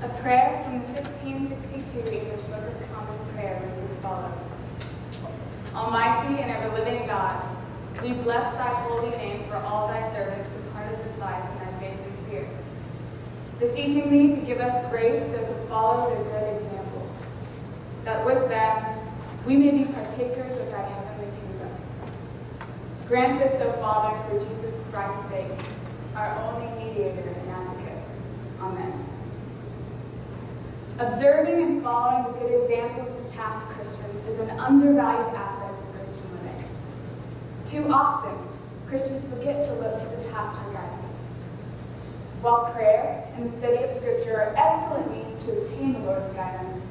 A prayer from the 1662 English Book of Common Prayer reads as follows. Almighty and ever-living God, we bless thy holy name for all thy servants departed this life in thy faith and fear, beseeching thee to give us grace so to follow their good examples, that with them we may be partakers of thy heavenly kingdom. Grant this, O Father, for Jesus Christ's sake, our only mediator and advocate. Amen. Observing and following the good examples of past Christians is an undervalued aspect of Christian living. Too often, Christians forget to look to the past for guidance. While prayer and the study of Scripture are excellent means to obtain the Lord's guidance,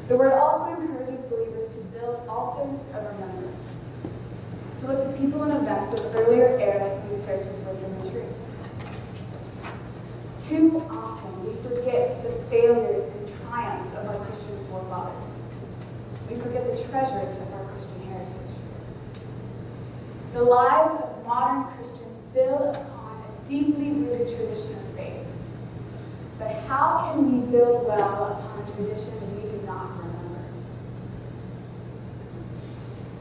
the Word also encourages believers to build altars of remembrance, to look to people and events of earlier eras in search of wisdom and truth. Too often, we forget the failures and triumphs of our Christian forefathers. We forget the treasures of our Christian heritage. The lives of modern Christians build upon a deeply rooted tradition of faith. But how can we build well upon a tradition we do not remember?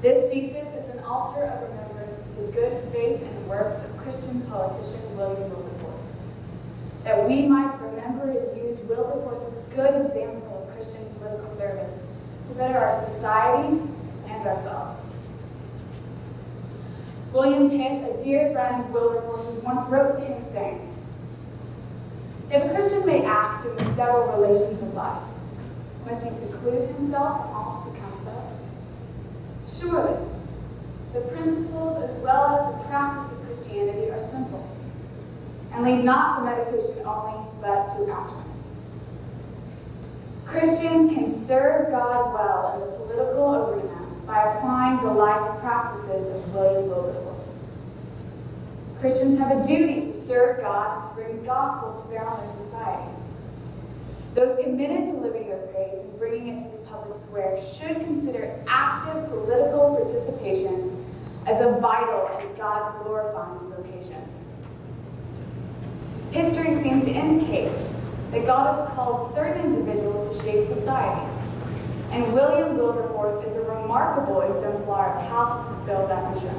This thesis is an altar of remembrance to the good faith and works of Christian politician William Wilberforce, that we might remember and use Wilberforce's good example of Christian political service to better our society and ourselves. William Pitt, a dear friend of Wilberforce's, once wrote to him saying, "If a Christian may act in the several relations of life, must he seclude himself from all to become so? Surely, the principles as well as the practice of Christianity are simple, and lead not to meditation only, but to action. Christians can serve God well in the political arena by applying the life practices of William Wilberforce. Christians have a duty to serve God and to bring the gospel to bear on their society. Those committed to living their faith and bringing it to the public square should consider active political participation as a vital and God-glorifying vocation. History seems to indicate that God has called certain individuals to shape society, and William Wilberforce is a remarkable exemplar of how to fulfill that mission.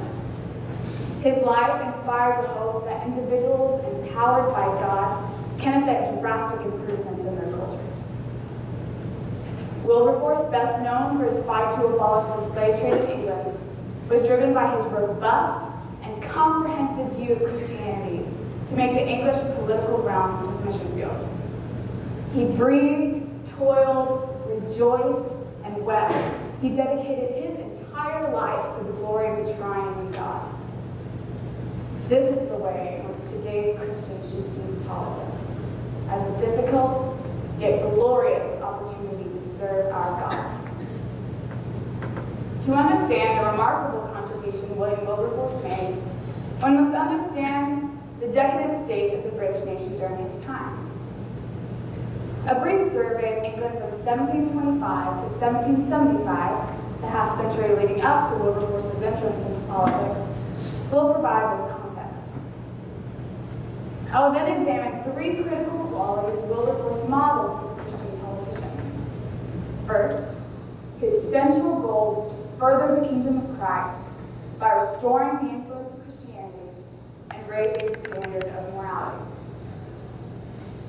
His life inspires a hope that individuals empowered by God can effect drastic improvements in their culture. Wilberforce, best known for his fight to abolish the slave trade in England, was driven by his robust and comprehensive view of Christianity to make the English political realm his mission field. He breathed, toiled, rejoiced, and wept. He dedicated his entire life to the glory of the triune God. This is the way in which today's Christians should view politics, as a difficult yet glorious opportunity to serve our God. To understand the remarkable contribution William Wilberforce made, one must understand the decadent state of the British nation during his time. A brief survey of England from 1725 to 1775, the half century leading up to Wilberforce's entrance into politics, will provide this context. I will then examine three critical qualities Wilberforce models for the Christian politician. First, his central goal is to further the kingdom of Christ by restoring the influence of Christianity and raising the standard of morality.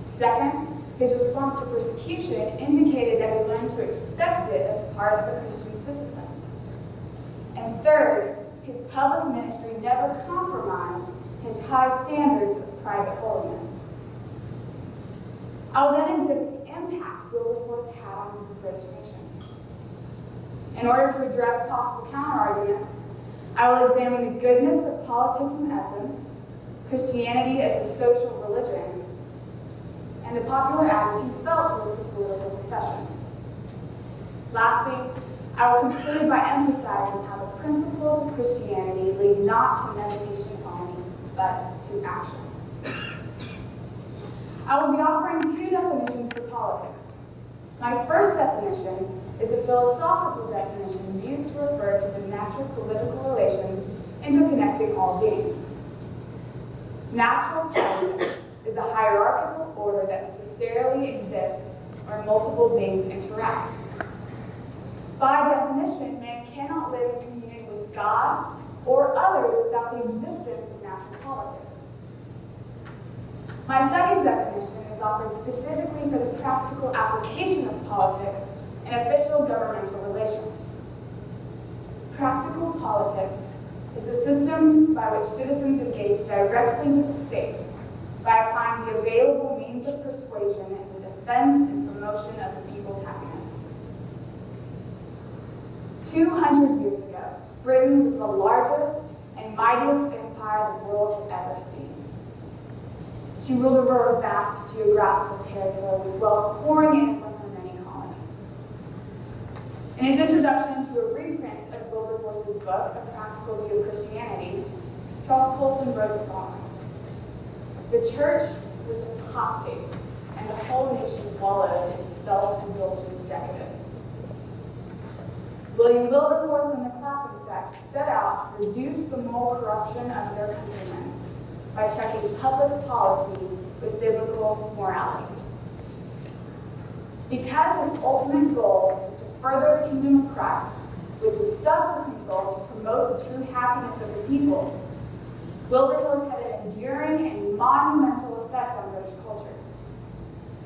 Second, his response to persecution indicated that we learn to expect it as part of a Christian's discipline. And third, his public ministry never compromised his high standards of private holiness. I will then exhibit the impact Wilberforce had on the British nation. In order to address possible counterarguments, I will examine the goodness of politics in essence, Christianity as a social religion, and the popular attitude felt towards the political profession. Lastly, I will conclude by emphasizing how the principles of Christianity lead not to meditation only, but to action. I will be offering two definitions for politics. My first definition is a philosophical definition used to refer to the natural political relations interconnecting all beings. Natural politics is the hierarchical order that necessarily exists where multiple beings interact. By definition, man cannot live in communion with God or others without the existence of natural politics. My second definition is offered specifically for the practical application of politics in official governmental relations. Practical politics is the system by which citizens engage directly with the state by applying the available means of persuasion in the defense and promotion of the people's happiness. 200 years ago, Britain was the largest and mightiest empire the world had ever seen. She ruled over a vast geographical territory with wealth pouring in from her many colonies. In his introduction to a reprint of Wilberforce's book, A Practical View of Christianity, Charles Colson wrote the following: "The church was apostate, and the whole nation wallowed in self-indulgent decadence." William Wilberforce and the Clapham sect set out to reduce the moral corruption of their countrymen by checking public policy with biblical morality. Because his ultimate goal was to further the kingdom of Christ, with his subsequent goal to promote the true happiness of the people, Wilberforce had an enduring and monumental effect on British culture.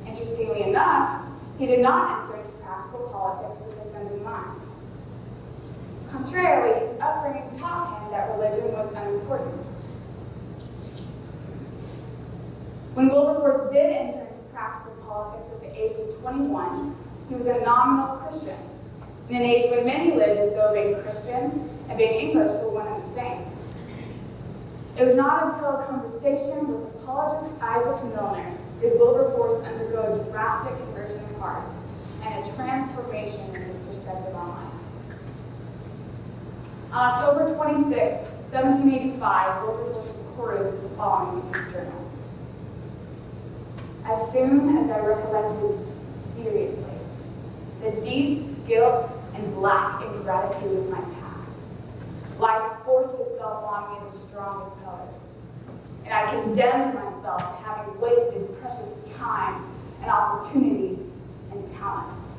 Interestingly enough, he did not enter into practical politics with this end in mind. Contrarily, his upbringing taught him that religion was unimportant. When Wilberforce did enter into practical politics at the age of 21, he was a nominal Christian, in an age when many lived as though being Christian and being English were one and the same. It was not until a conversation with apologist Isaac Milner did Wilberforce undergo a drastic conversion of heart and a transformation in his perspective on life. On October 26, 1785, Wilberforce recorded the following in his journal: "As soon as I recollected seriously the deep guilt and black ingratitude of my past, life forced itself on me in the strongest colors, and I condemned myself for having wasted precious time and opportunities and talents."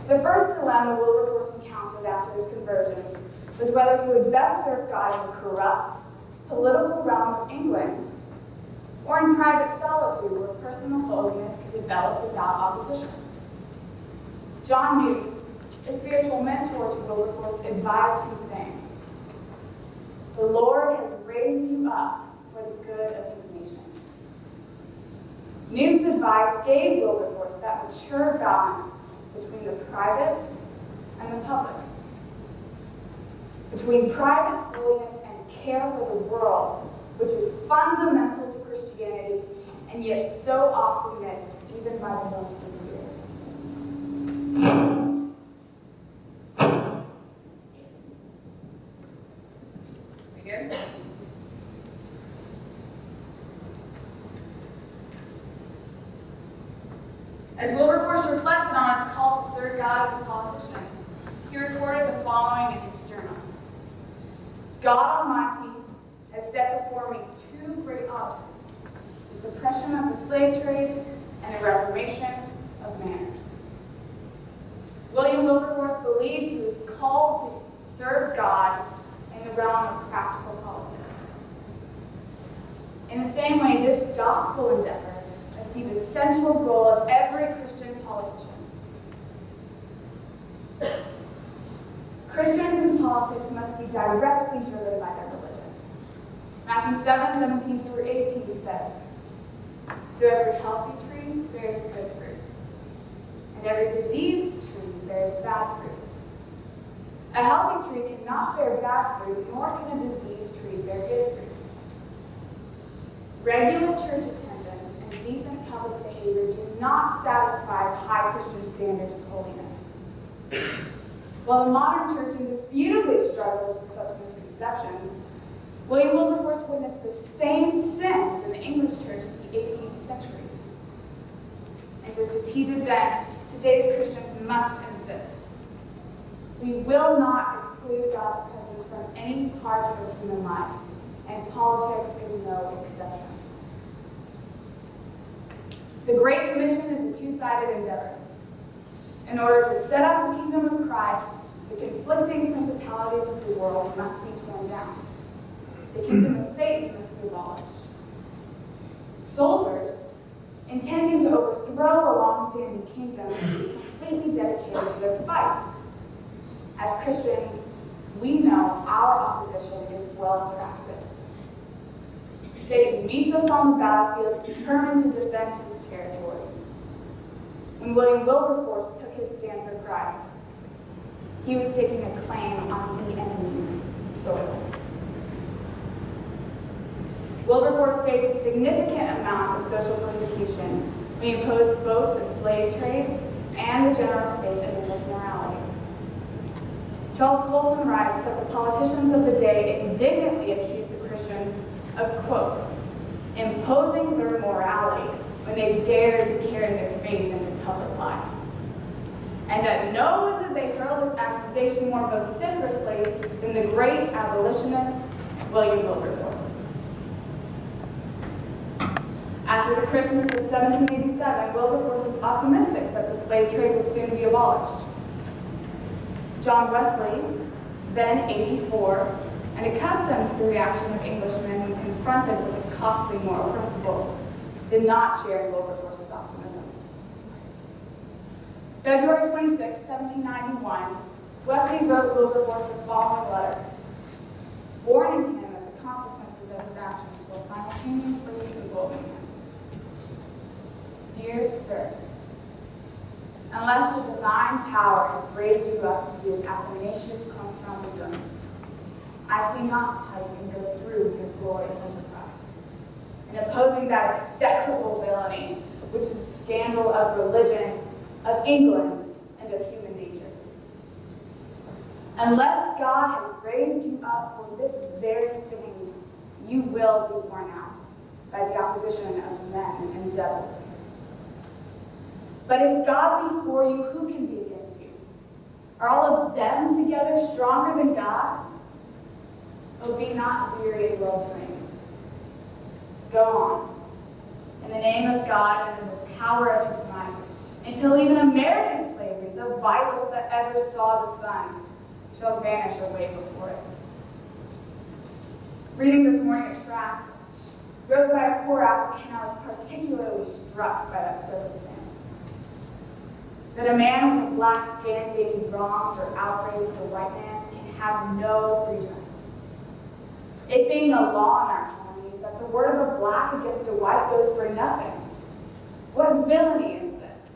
The first dilemma Wilberforce encountered after his conversion was whether he would best serve God in the corrupt, political realm of England, or in private solitude where personal holiness could develop without opposition. John Newton, a spiritual mentor to Wilberforce, advised him, saying, "The Lord has raised you up for the good of his nation." Newton's advice gave Wilberforce that mature balance between the private and the public, between private holiness and care for the world, which is fundamental to Christianity and yet so often missed even by the most sincere. We good? As Wilberforce reflected on his call to serve God as a politician, he recorded the following in his journal: "God Almighty has set before me two great objects, the suppression of the slave trade and the reformation of manners." William Wilberforce believed he was called to serve God in the realm of practical politics. In the same way, this gospel endeavor must be the central goal of every Christian politician. Christians in politics must be directly driven by their religion. Matthew 7:17-18 says, "So every healthy tree bears good fruit, and every diseased tree bears bad fruit. A healthy tree cannot bear bad fruit, nor can a diseased tree bear good fruit." Regular church attendance and decent public behavior do not satisfy the high Christian standard of holiness. While the modern church indisputably struggles with such misconceptions, William Wilberforce witnessed the same sins in the English church of the 18th century. And just as he did then, today's Christians must insist: we will not exclude God's presence from any part of human life, and politics is no exception. The Great Commission is a two-sided endeavor. In order to set up the kingdom of Christ, the conflicting principalities of the world must be torn down. The kingdom of Satan must be abolished. Soldiers, intending to overthrow a long-standing kingdom, must be completely dedicated to their fight. As Christians, we know our opposition is well practiced. Satan meets us on the battlefield, determined to defend his territory. When William Wilberforce took his stand for Christ, he was staking a claim on the enemy's soil. Wilberforce faced a significant amount of social persecution when he opposed both the slave trade and the general state of English morality. Charles Colson writes that the politicians of the day indignantly accused the Christians of, quote, imposing their morality when they dared to carry their faith into public life. And at no one did they hurl this accusation more vociferously than the great abolitionist William Wilberforce. After the Christmas of 1787, Wilberforce was optimistic that the slave trade would soon be abolished. John Wesley, then 84, and accustomed to the reaction of Englishmen when confronted with a costly moral principle, did not share in Wilberforce's optimism. February 26, 1791, Wesley wrote Wilberforce the following letter, warning him of the consequences of his actions while simultaneously emboldening him. Dear Sir, unless the divine power has raised you up to be as Athanasius Conframidum, I see not how you can go through your glorious enterprise. In opposing that execrable villainy, which is a scandal of religion, of England, and of human nature. Unless God has raised you up for this very thing, you will be worn out by the opposition of men and devils. But if God be for you, who can be against you? Are all of them together stronger than God? Oh, be not weary in well-doing. Go on, in the name of God and in the power of his might, until even American slavery, the vilest that ever saw the sun, shall vanish away before it. Reading this morning a tract wrote by a poor African, I was particularly struck by that circumstance. That a man with a black skin being wronged or outraged a white man can have no redress. It being a law in our colonies that the word of a black against a white goes for nothing. What villainy is this?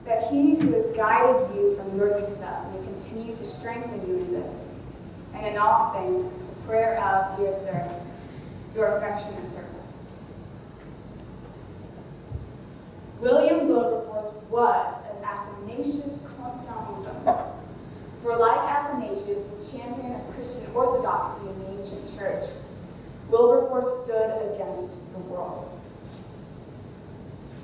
That he who has guided you from your youth up may continue to strengthen you in this, and in all things is the prayer of, dear sir, your affectionate servant. William Wilberforce was as Athanasius Conframidum, for like Athanasius, the champion of Christian orthodoxy in the ancient church, Wilberforce stood against the world.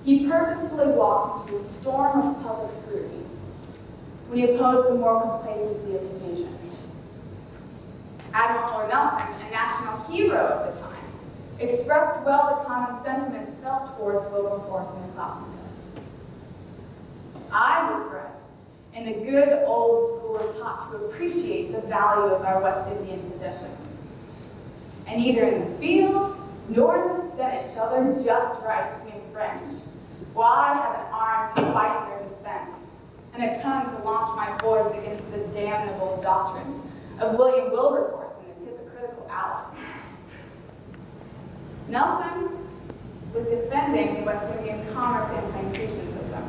He purposefully walked into a storm of public scrutiny when he opposed the moral complacency of his nation. Admiral Lord Nelson, a national hero of the time, expressed well the common sentiments felt towards Wilberforce and the Clapham. I was bred in the good old school and taught to appreciate the value of our West Indian possessions. And neither in the field nor in the Senate shall their just rights be infringed, while I have an arm to fight in their defense, and a tongue to launch my voice against the damnable doctrine of William Wilberforce and his hypocritical allies. Nelson was defending the West Indian commerce and plantation system.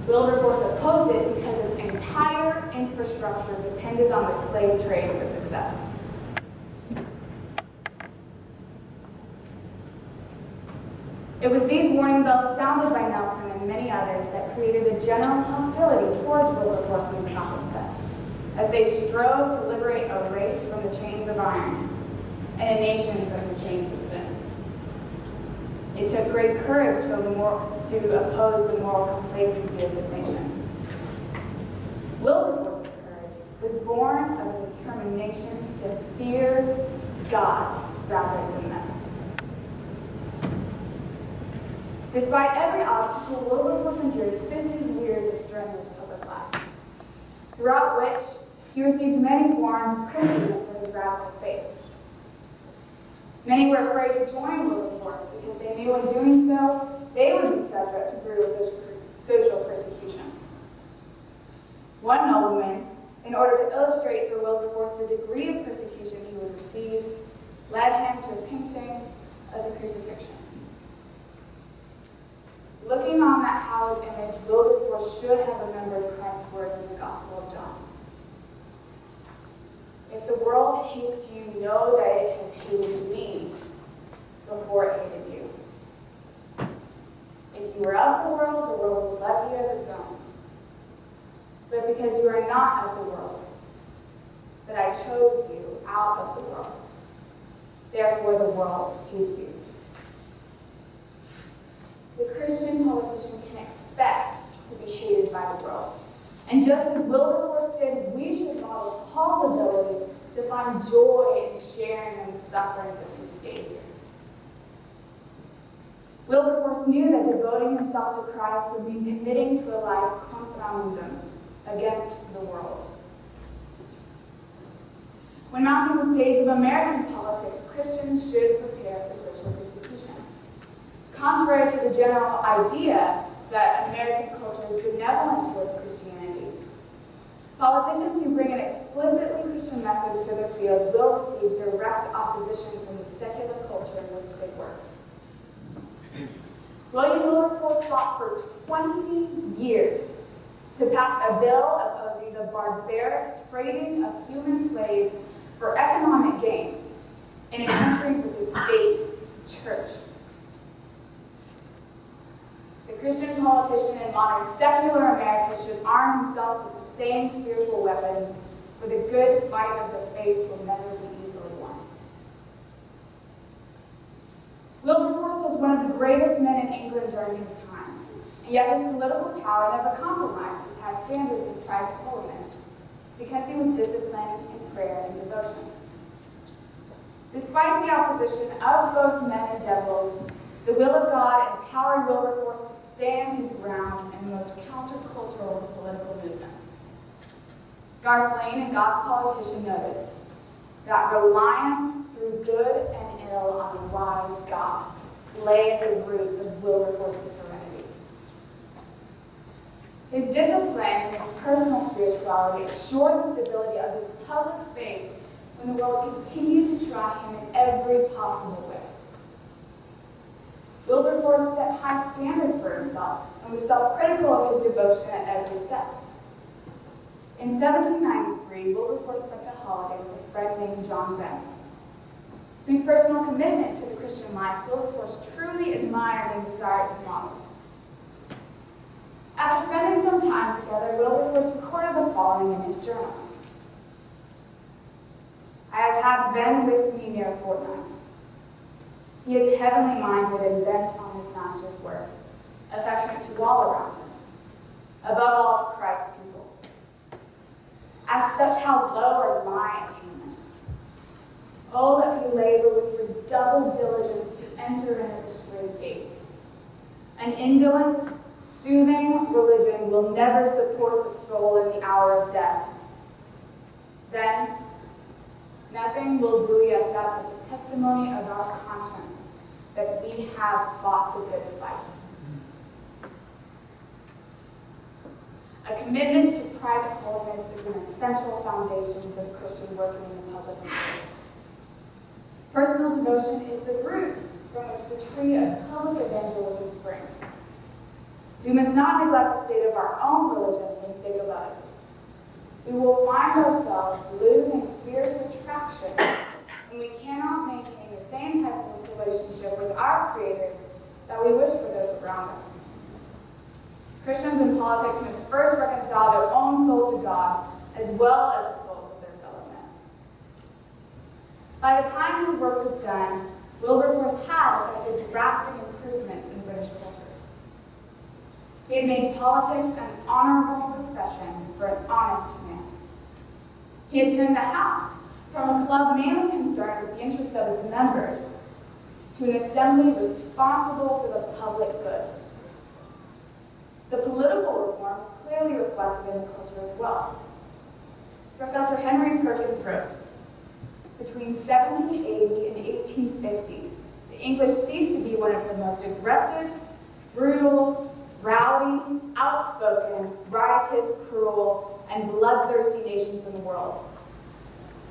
Wilberforce opposed it because its entire infrastructure depended on the slave trade for success. It was these warning bells sounded by Nelson and many others that created a general hostility towards Wilberforce and the Clapham set, as they strove to liberate a race from the chains of iron and a nation from the chains of sin. It took great courage to oppose the moral complacency of this nation. Wilberforce's courage was born of a determination to fear God rather than men. Despite every obstacle, Wilberforce endured 50 years of strenuous public life, throughout which he received many forms of criticism for his radical faith. Many were afraid to join Wilberforce because they knew in doing so, they would be subject to brutal social persecution. One nobleman, in order to illustrate for Wilberforce the degree of persecution he would receive, led him to a painting of the crucifixion. Looking on that hallowed image, Wilberforce should have remembered Christ's words in the Gospel of John. If the world hates you, know that it has hated me before it hated you. If you were of the world would love you as its own. But because you are not of the world, but I chose you out of the world, therefore the world hates you. The Christian politician can expect to be hated by the world. And just as Wilberforce did, we should model Paul's ability to find joy in sharing in the sufferings of his Savior. Wilberforce knew that devoting himself to Christ would mean committing to a life contra mundum, against the world. When mounting the stage of American politics, Christians should prepare for social persecution. Contrary to the general idea that American culture is benevolent towards Christianity, politicians who bring an explicitly Christian message to their field will receive direct opposition from the secular culture in which they work. William Wilberforce fought for 20 years to pass a bill opposing the barbaric trading of human slaves for economic gain in a country with a state church. The Christian politician in modern secular America should arm himself with the same spiritual weapons, for the good fight of the faith will never be easily won. Wilberforce was one of the greatest men in England during his time, and yet his political power never compromised his high standards of private holiness, because he was disciplined in prayer and devotion. Despite the opposition of both men and devils, the will of God empowered Wilberforce to stand his ground in the most countercultural political movements. Garth Lane, a God's politician, noted that reliance through good and ill on a wise God lay at the root of Wilberforce's serenity. His discipline and his personal spirituality assured the stability of his public faith when the world continued to try him in every possible way. Wilberforce set high standards for himself and was self-critical of his devotion at every step. In 1793, Wilberforce spent a holiday with a friend named John Benn, whose personal commitment to the Christian life Wilberforce truly admired and desired to model. After spending some time together, Wilberforce recorded the following in his journal. I have had Ben with me near a fortnight. He is heavenly minded and bent on his master's work, affectionate to all around him, above all to Christ's people. As such, how low are my attainment. Oh, that we labor with redoubled diligence to enter into the straight gate. An indolent, soothing religion will never support the soul in the hour of death. Then, nothing will buoy us up but the testimony of our conscience that we have fought the good fight. A commitment to private holiness is an essential foundation for the Christian working in the public sphere. Personal devotion is the root from which the tree of public evangelism springs. We must not neglect the state of our own religion for the sake of others. We will find ourselves losing spiritual traction when we cannot maintain the same type of relationship with our Creator that we wish for those around us. Christians in politics must first reconcile their own souls to God as well as the souls of their fellow men. By the time his work was done, Wilberforce had effected drastic improvements in British culture. He had made politics an honorable profession for an honest man. He had turned the House from a club mainly concerned with the interests of its members to an assembly responsible for the public good. The political reform is clearly reflected in the culture as well. Professor Henry Perkins wrote, between 1780 and 1850, the English ceased to be one of the most aggressive, brutal, rowdy, outspoken, riotous, cruel, and bloodthirsty nations in the world,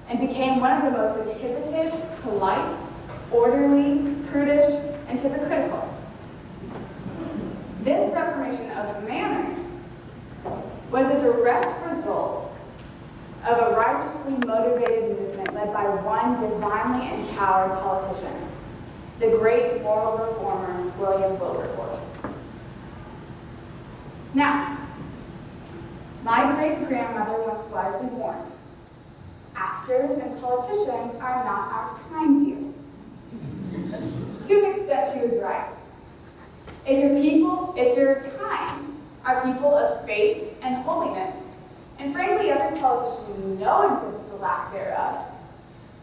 and became one of the most inhibited, polite, orderly, prudish, and hypocritical. This reformation of manners was a direct result of a righteously motivated movement led by one divinely empowered politician, the great moral reformer, William Wilberforce. Now, my great-grandmother once wisely warned, actors and politicians are not our kind, dear. To an extent, she was right. If your kind are people of faith and holiness, and frankly every politician you know exhibits a lack thereof,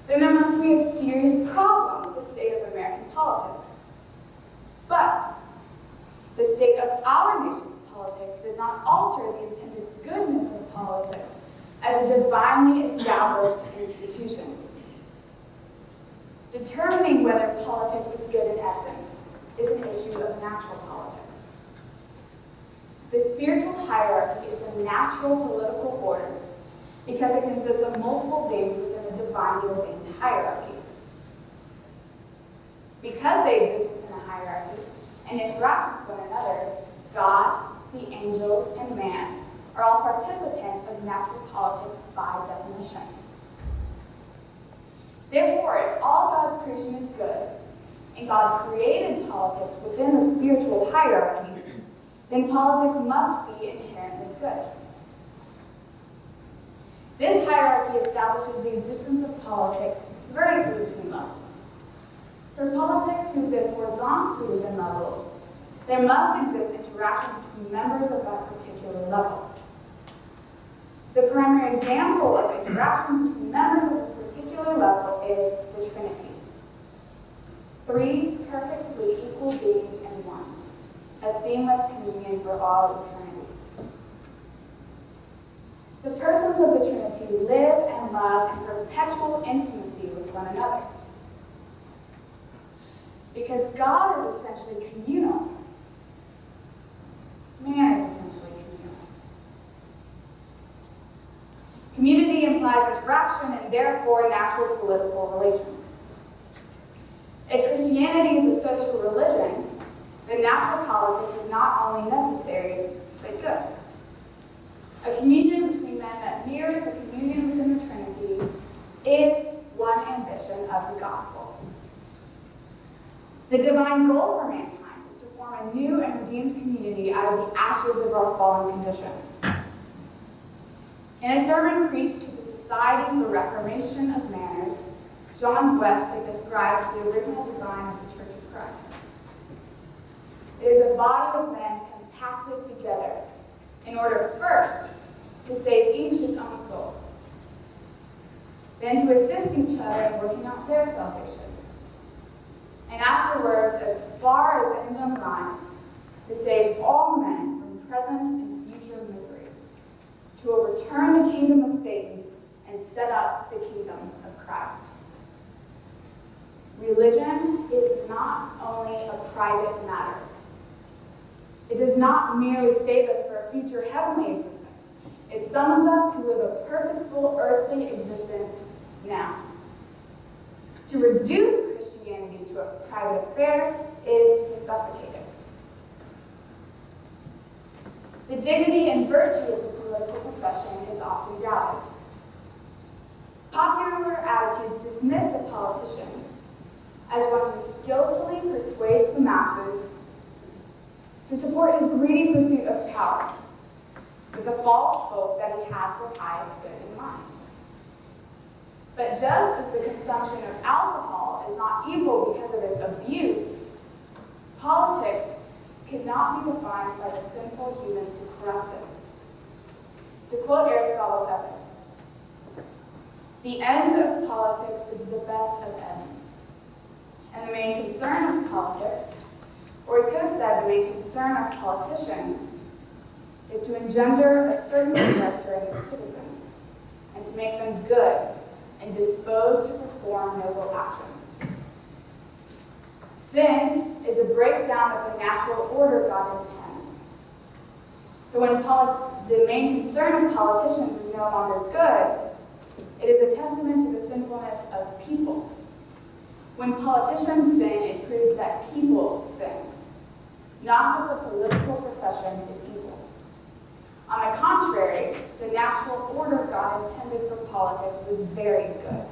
then there must be a serious problem with the state of American politics. But the state of our nation's politics does not alter the intended goodness of politics as a divinely established institution. Determining whether politics is good in essence is an issue of natural politics. The spiritual hierarchy is a natural political order because it consists of multiple beings within a divinely ordained hierarchy. Because they exist within a hierarchy and interact with one another, God, the angels, and man are all participants of natural politics by definition. Therefore, if all God's creation is good, and God created politics within the spiritual hierarchy, then politics must be inherently good. This hierarchy establishes the existence of politics vertically between levels. For politics to exist horizontally within levels, there must exist interaction between members of that particular level. The primary example of interaction between members of a particular level is the Trinity. Three perfectly equal beings in one, a seamless communion for all eternity. The persons of the Trinity live and love in perpetual intimacy with one another. Because God is essentially communal, man is essentially communal. Community implies interaction and therefore natural political relations. If Christianity is a social religion, then natural politics is not only necessary, but good. A communion between men that mirrors the communion within the Trinity is one ambition of the gospel. The divine goal for mankind is to form a new and redeemed community out of the ashes of our fallen condition. In a sermon preached to the Society for Reformation of Manners, John Wesley described the original design of the Church of Christ. It is a body of men compacted together in order first to save each his own soul, then to assist each other in working out their salvation, and afterwards, as far as in them lies, to save all men from present and future misery, to overturn the kingdom of Satan and set up the kingdom of Christ. Religion is not only a private matter. It does not merely save us for a future heavenly existence. It summons us to live a purposeful earthly existence now. To reduce Christianity to a private affair is to suffocate it. The dignity and virtue of the political profession is often doubted. Popular attitudes dismiss the politician as one who skillfully persuades the masses to support his greedy pursuit of power, with the false hope that he has the highest good in mind. But just as the consumption of alcohol is not evil because of its abuse, politics cannot be defined by the sinful humans who corrupt it. To quote Aristotle's Ethics, "The end of politics is the best of ends, and the main concern politics, or he could have said the main concern of politicians is to engender a certain character in its citizens and to make them good and disposed to perform noble actions. Sin is a breakdown of the natural order God intends. So when the main concern of politicians is no longer good, it is a testament to the sinfulness of people. When politicians sin, it proves that people sin, not that the political profession is evil. On the contrary, the natural order God intended for politics was very good.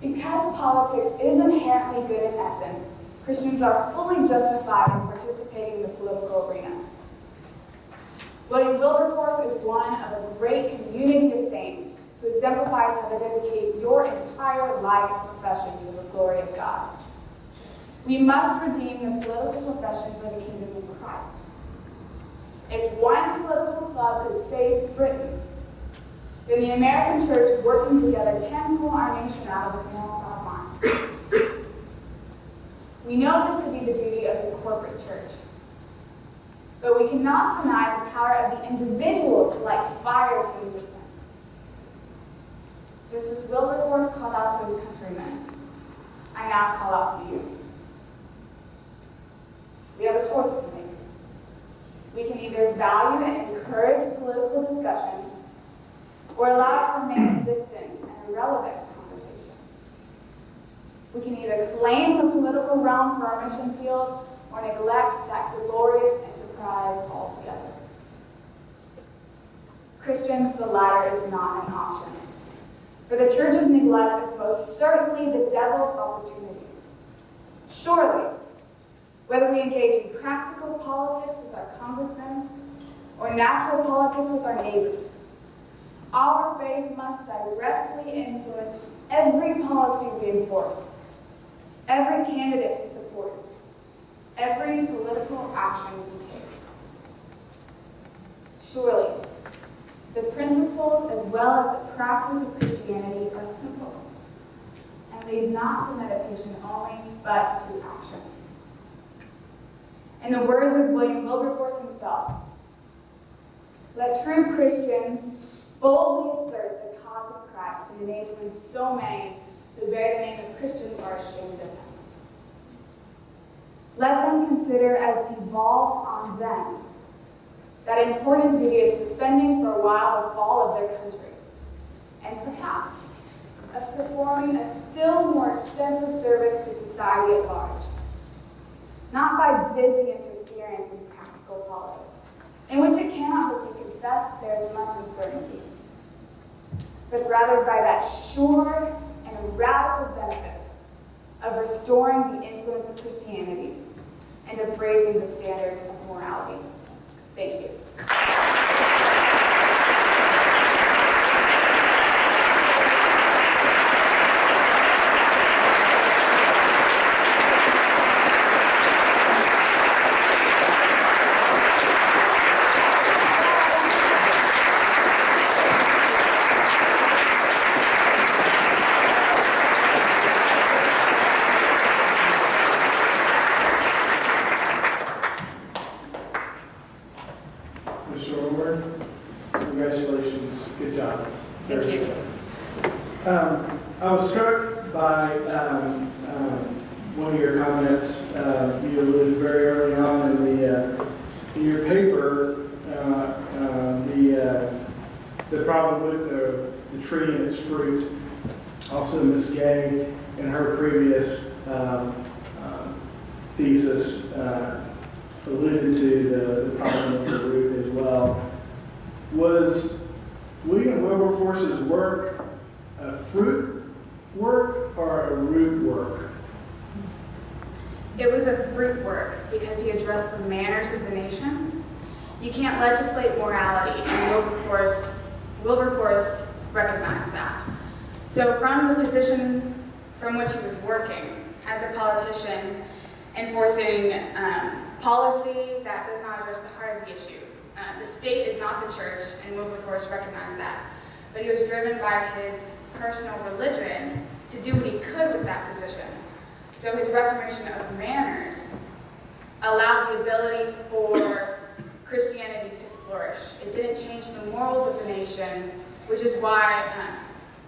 Because politics is inherently good in essence, Christians are fully justified in participating in the political arena. William Wilberforce is one of a great community of saints who exemplifies how to dedicate your entire life and profession to the glory of God. We must redeem the political profession for the kingdom of Christ. If one political club could save Britain, then the American church working together can pull our nation out of its moral quagmire. We know this to be the duty of the corporate church. But we cannot deny the power of the individual to light fire to movement. Just as Wilberforce called out to his countrymen, I now call out to you. We have a choice to make. We can either value and encourage political discussion or allow it to remain a distant and irrelevant conversation. We can either claim the political realm for our mission field or neglect that glorious enterprise altogether. Christians, the latter is not an option. For the church's neglect is most certainly the devil's opportunity. Surely, whether we engage in practical politics with our congressmen or natural politics with our neighbors, our faith must directly influence every policy we enforce, every candidate we support, every political action we take. Surely, the principles as well as the practice of Christianity are simple and lead not to meditation only, but to action. In the words of William Wilberforce himself, let true Christians boldly assert the cause of Christ in an age when so many who bear the name of Christians are ashamed of him. Let them consider as devolved on them that important duty of suspending for a while the fall of their country, and perhaps of performing a still more extensive service to society at large, not by busy interference in practical politics, in which it cannot but be confessed there is much uncertainty, but rather by that sure and radical benefit of restoring the influence of Christianity and of raising the standard of morality. Thank you. Ms. Schorlemer, congratulations. Good job. Thank you. I was struck by one of your comments. You alluded very early on in your paper, the problem with the tree and its fruit. Also, Ms. Gay, in her previous thesis, alluded to the problem of the root as well. Was William Wilberforce's work a fruit work or a root work? It was a fruit work because he addressed the manners of the nation. You can't legislate morality, and Wilberforce recognized that. So from the position from which he was working as a politician, enforcing policy that does not address the heart of the issue. The state is not the church, and Wilberforce recognized that. But he was driven by his personal religion to do what he could with that position. So his reformation of manners allowed the ability for Christianity to flourish. It didn't change the morals of the nation, which is why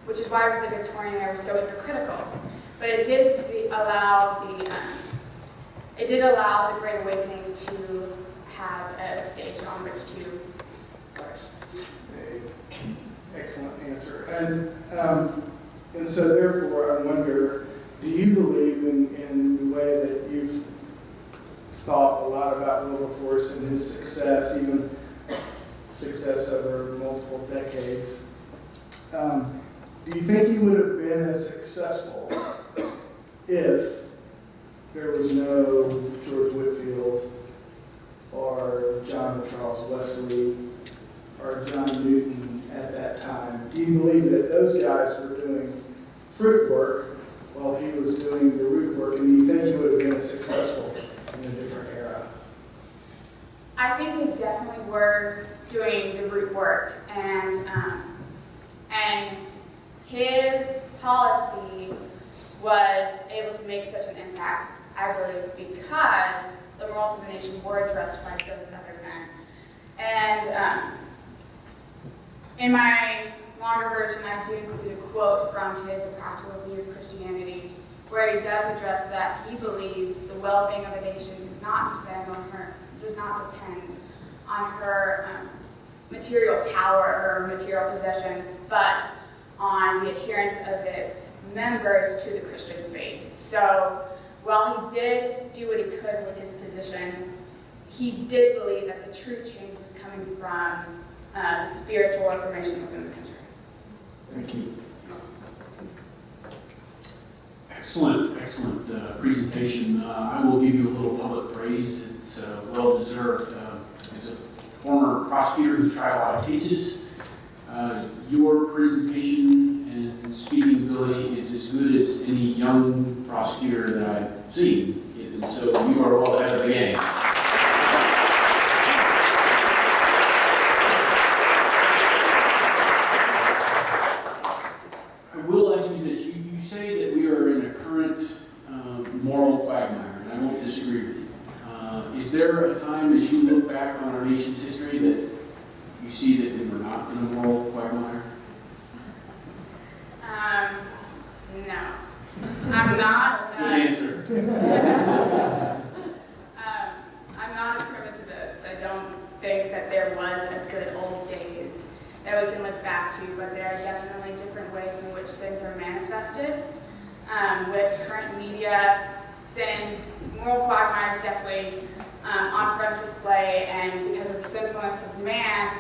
the Victorian era was so hypocritical. But it did allow the Great Awakening to have a stage on which to flourish. Excellent answer. And so therefore, I wonder, do you believe in the way that you've thought a lot about Wilberforce and his success, even success over multiple decades? Do you think he would have been as successful if there was no George Whitefield or John Charles Wesley or John Newton at that time? Do you believe that those guys were doing fruit work while he was doing the root work, and do you think he would have been as successful in a different era? I think they definitely were doing the root work, and his policy was able to make such an impact, I believe, because the morals of the nation were addressed by those other men. And in my longer version, I do include a quote from his A Practical View of Christianity, where he does address that he believes the well-being of a nation does not depend on her material power or material possessions, but on the adherence of its members to the Christian faith. So while he did do what he could with his position, he did believe that the true change was coming from the spiritual reformation within the country. Thank you. Excellent presentation. I will give you a little public praise. It's well-deserved. As a former prosecutor who's tried a lot of cases, your presentation and speaking ability is as good as any young prosecutor that I've seen. And so you are well ahead of the game. I will ask you this. You say that we are in a current moral quagmire, and I won't disagree with you. Is there a time as you look back on our nation's history that you see that we were not in a moral quagmire? No. I'm not. Good answer. I'm not a primitivist. I don't think that there was a good old days that we can look back to, but there are definitely different ways in which sins are manifested. With current media, sins, moral quagmire is definitely on front display, and because of the sinfulness of man,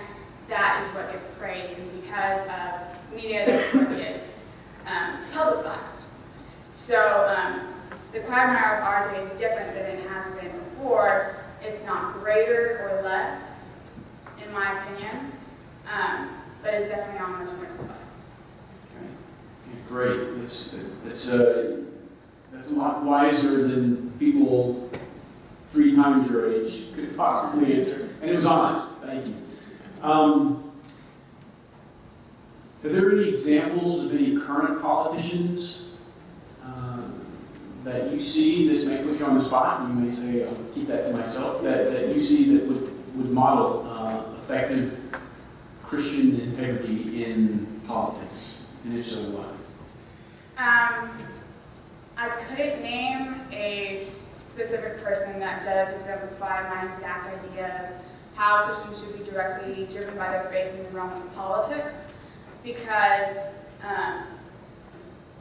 that is what gets praised, and because of media, that's what gets publicized. So the quagmire of our day is different than it has been before. It's not greater or less, in my opinion, but it's definitely on much more display. Okay. Great. That's a lot wiser than people 3 times your age could possibly answer. And it was honest. Thank you. Are there any examples of any current politicians that you see? This may put you on the spot, and you may say, I'll keep that to myself, that you see that would model effective Christian integrity in politics? And if so, what? I couldn't name a specific person that does exemplify my exact idea of how Christians should be directly driven by their faith in the realm of politics, because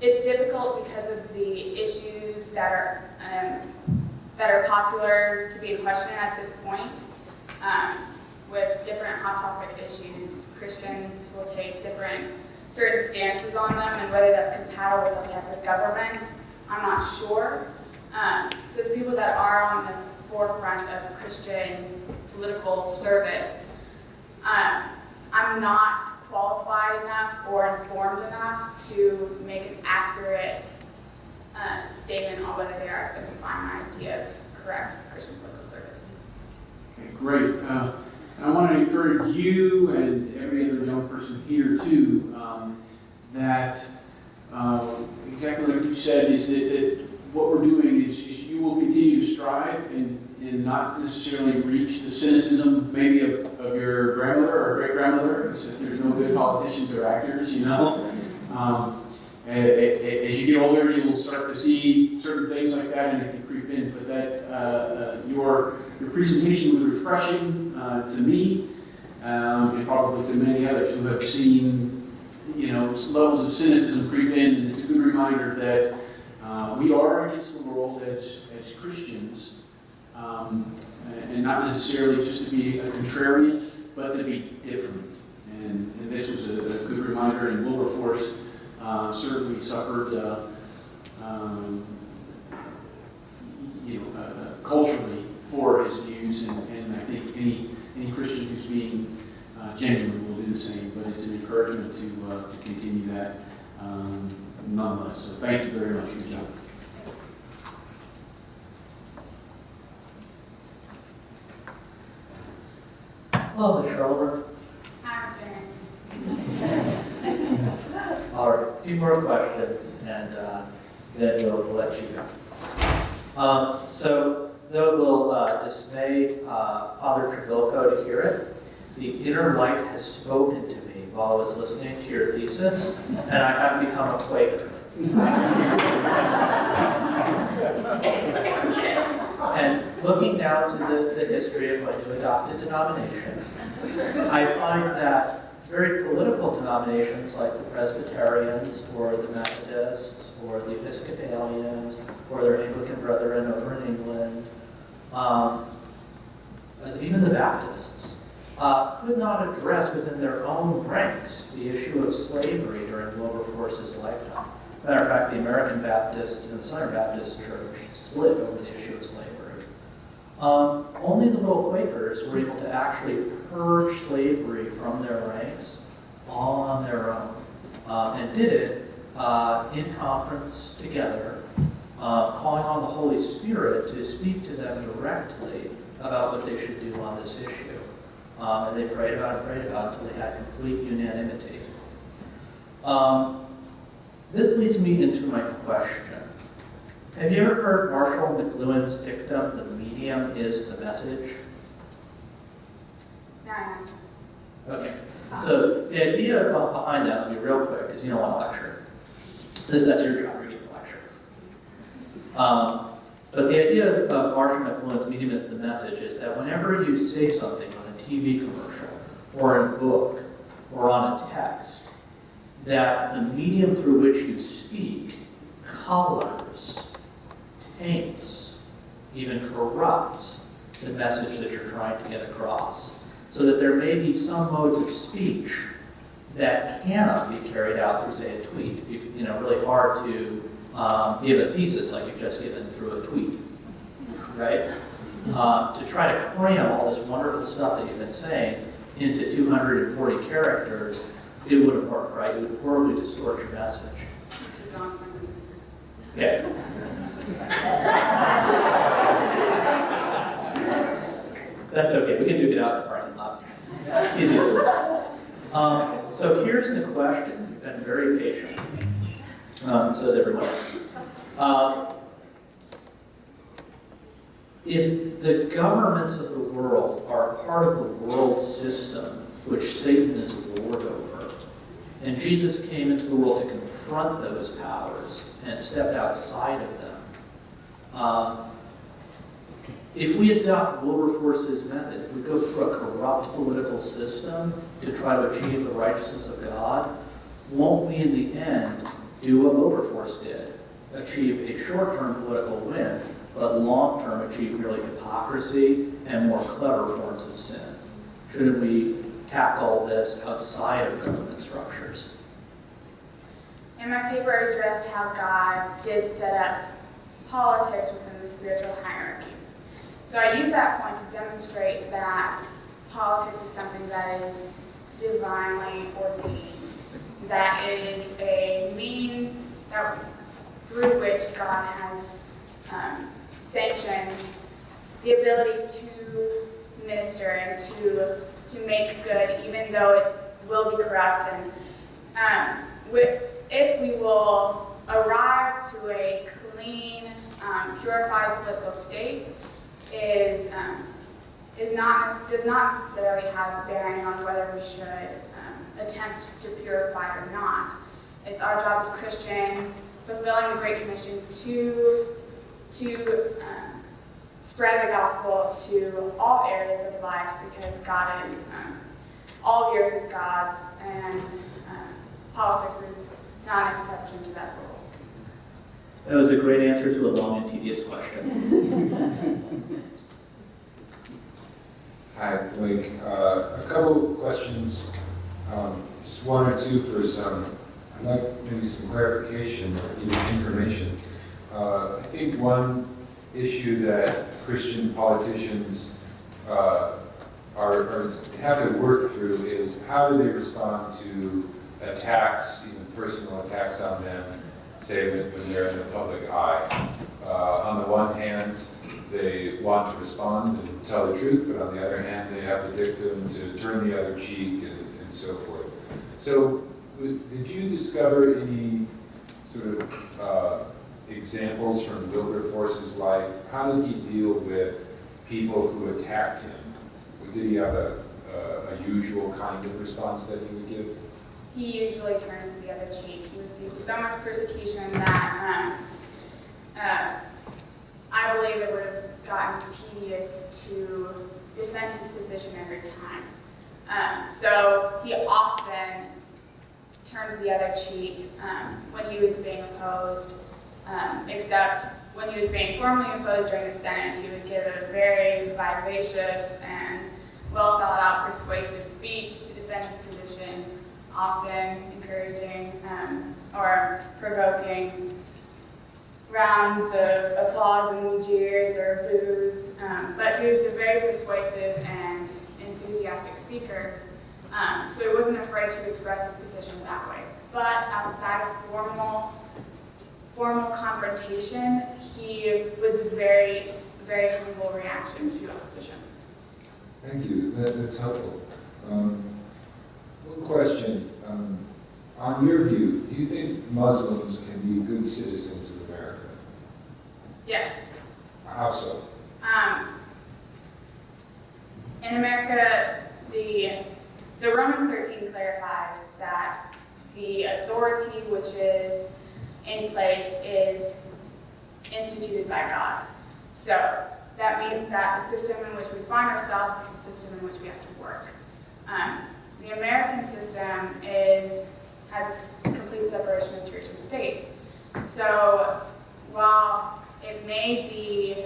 it's difficult because of the issues that are popular to be in question at this point. With different hot topic issues, Christians will take certain stances on them, and whether that's compatible with what type of government, I'm not sure. So the people that are on the forefront of Christian political service, I'm not qualified enough or informed enough to make an accurate statement on whether they are exemplifying my idea of correct Christian political service. Okay, great. I want to encourage you and every other young person here too, that exactly like you said, is that what we're doing is you will continue to strive and not necessarily reach the cynicism maybe of your grandmother or great-grandmother, because if there's no good politicians or actors, you know. As you get older, you'll start to see certain things like that, and it can creep in. But that your presentation was refreshing to me, and probably to many others who have seen, levels of cynicism creep in. And it's a good reminder that we are against the world as Christians, and not necessarily just to be a contrarian, but to be different. And this was a good reminder, and Wilberforce certainly suffered, culturally for his views, and I think any Christian who's being genuine will do the same. But it's an encouragement to continue that nonetheless. So thank you very much. Good job. Hello, Ms. Schorlemer. Hi, All right, a few more questions, and then we'll let you go. So, though it will dismay Father Travilco to hear it, the inner light has spoken to me while I was listening to your thesis, and I have become a Quaker. And looking down to the history of my new adopted denomination, I find that very political denominations like the Presbyterians or the Methodists or the Episcopalians or their Anglican brethren over in England, and even the Baptists, could not address within their own ranks the issue of slavery during Wilberforce's lifetime. Matter of fact, the American Baptist and the Southern Baptist Church split over the issue of slavery. Only the little Quakers were able to actually purge slavery from their ranks all on their own, and did it in conference together, calling on the Holy Spirit to speak to them directly about what they should do on this issue. And they prayed about it until they had complete unanimity. This leads me into my question. Have you ever heard Marshall McLuhan's dictum, the medium is the message? No. Okay. So the idea behind that, I'll be real quick, is you don't want to lecture. That's your job, you're getting a lecture. But the idea of Marshall McLuhan's medium is the message is that whenever you say something on a TV commercial, or in a book, or on a text, that the medium through which you speak colors, taints, even corrupts the message that you're trying to get across. So that there may be some modes of speech that cannot be carried out through, say, a tweet. Really hard to give a thesis like you've just given through a tweet, right? To try to cram all this wonderful stuff that you've been saying into 240 characters, it wouldn't work, right? It would horribly distort your message. Okay. That's okay. We can duke it out in the parking lot. Easy to do. So here's the question. You've been very patient. So is everyone else. If the governments of the world are part of the world system which Satan is lord over, and Jesus came into the world to confront those powers and stepped outside of them, if we adopt Wilberforce's method, if we go through a corrupt political system to try to achieve the righteousness of God, won't we in the end do what Wilberforce did? Achieve a short-term political win, but long-term achieve merely hypocrisy and more clever forms of sin? Shouldn't we tackle this outside of government structures? In my paper, I addressed how God did set up politics within the spiritual hierarchy. So I use that point to demonstrate that politics is something that is divinely ordained, that it is a means through which God has sanctioned the ability to minister and to make good, even though it will be corrupt. And if we will arrive to a clean purified political state does not necessarily have a bearing on whether we should attempt to purify or not. It's our job as Christians, fulfilling the Great Commission to spread the gospel to all areas of life, because God is, all of the earth is God's, and politics is not an exception to that rule. That was a great answer to a long and tedious question. Hi, Blake. A couple of questions, just one or two for I'd like maybe some clarification or even information. I think one issue that Christian politicians have to work through is how do they respond to attacks, even personal attacks on them, say when they're in the public eye. On the one hand, they want to respond and tell the truth, but on the other hand, they have the victim to turn the other cheek and so forth. So, did you discover any sort of examples from Wilberforce's life? How did he deal with people who attacked him? Did he have a usual kind of response that he would give? He usually turned the other cheek. He received so much persecution that I believe it would have gotten tedious to defend his position every time. So he often turned the other cheek when he was being opposed, except when he was being formally opposed during the Senate, he would give a very vivacious and well thought out persuasive speech to defend his position, often encouraging or provoking rounds of applause and jeers or boos. But he was a very persuasive and enthusiastic speaker, so he wasn't afraid to express his position that way. But outside of formal confrontation, he was a very, very humble reaction to opposition. Thank you. That's helpful. One question. On your view, do you think Muslims can be good citizens of America? Yes. How so? In America, so Romans 13 clarifies that the authority which is in place is instituted by God. So that means that the system in which we find ourselves is the system in which we have to work. The American system has a complete separation of church and state. So while it may be,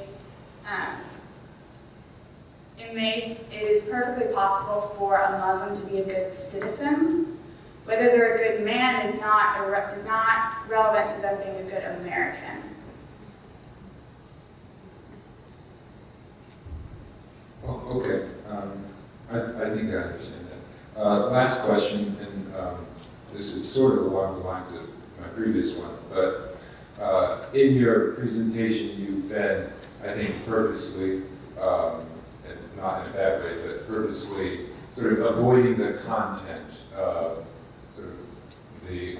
it is perfectly possible for a Muslim to be a good citizen. Whether they're a good man is not relevant to them being a good American. Oh, okay. I think I understand that. Last question, and this is sort of along the lines of my previous one, but in your presentation you've been, I think, purposely, and not in a bad way, but purposely sort of avoiding the content of sort of the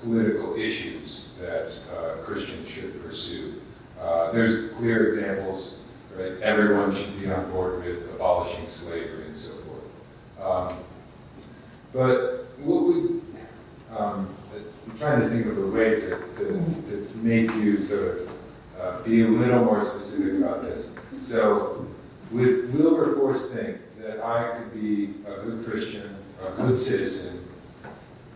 political issues that Christians should pursue. There's clear examples. Right? Everyone should be on board with abolishing slavery and so forth. But what would, I'm trying to think of a way to make you sort of be a little more specific about this. So would Wilberforce think that I could be a good Christian, a good citizen,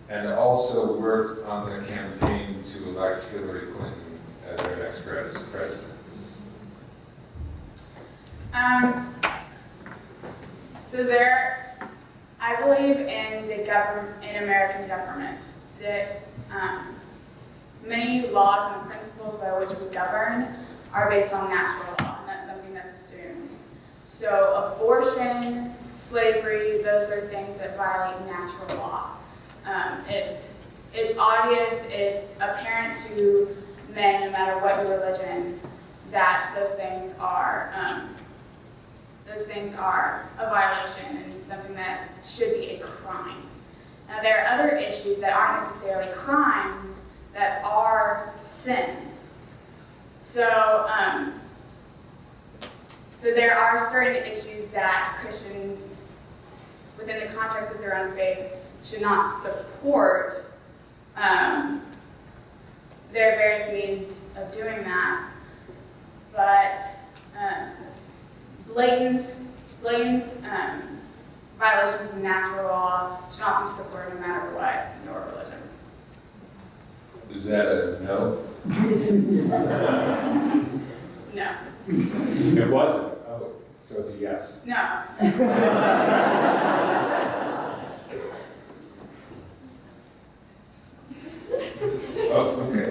and also work on the campaign to elect Hillary Clinton as our next president? So I believe in American government, that many laws and principles by which we govern are based on natural law, and that's something that's assumed. So abortion, slavery, those are things that violate natural law. It's obvious, it's apparent to men, no matter what your religion, that those things are a violation and something that should be a crime. Now, there are other issues that aren't necessarily crimes, that are sins. So, so there are certain issues that Christians, within the context of their own faith, should not support. There are various means of doing that, but blatant violations of natural law should not be supported no matter what, nor religion. Is that a no? No. It wasn't. Oh, so it's a yes. No. Oh, okay.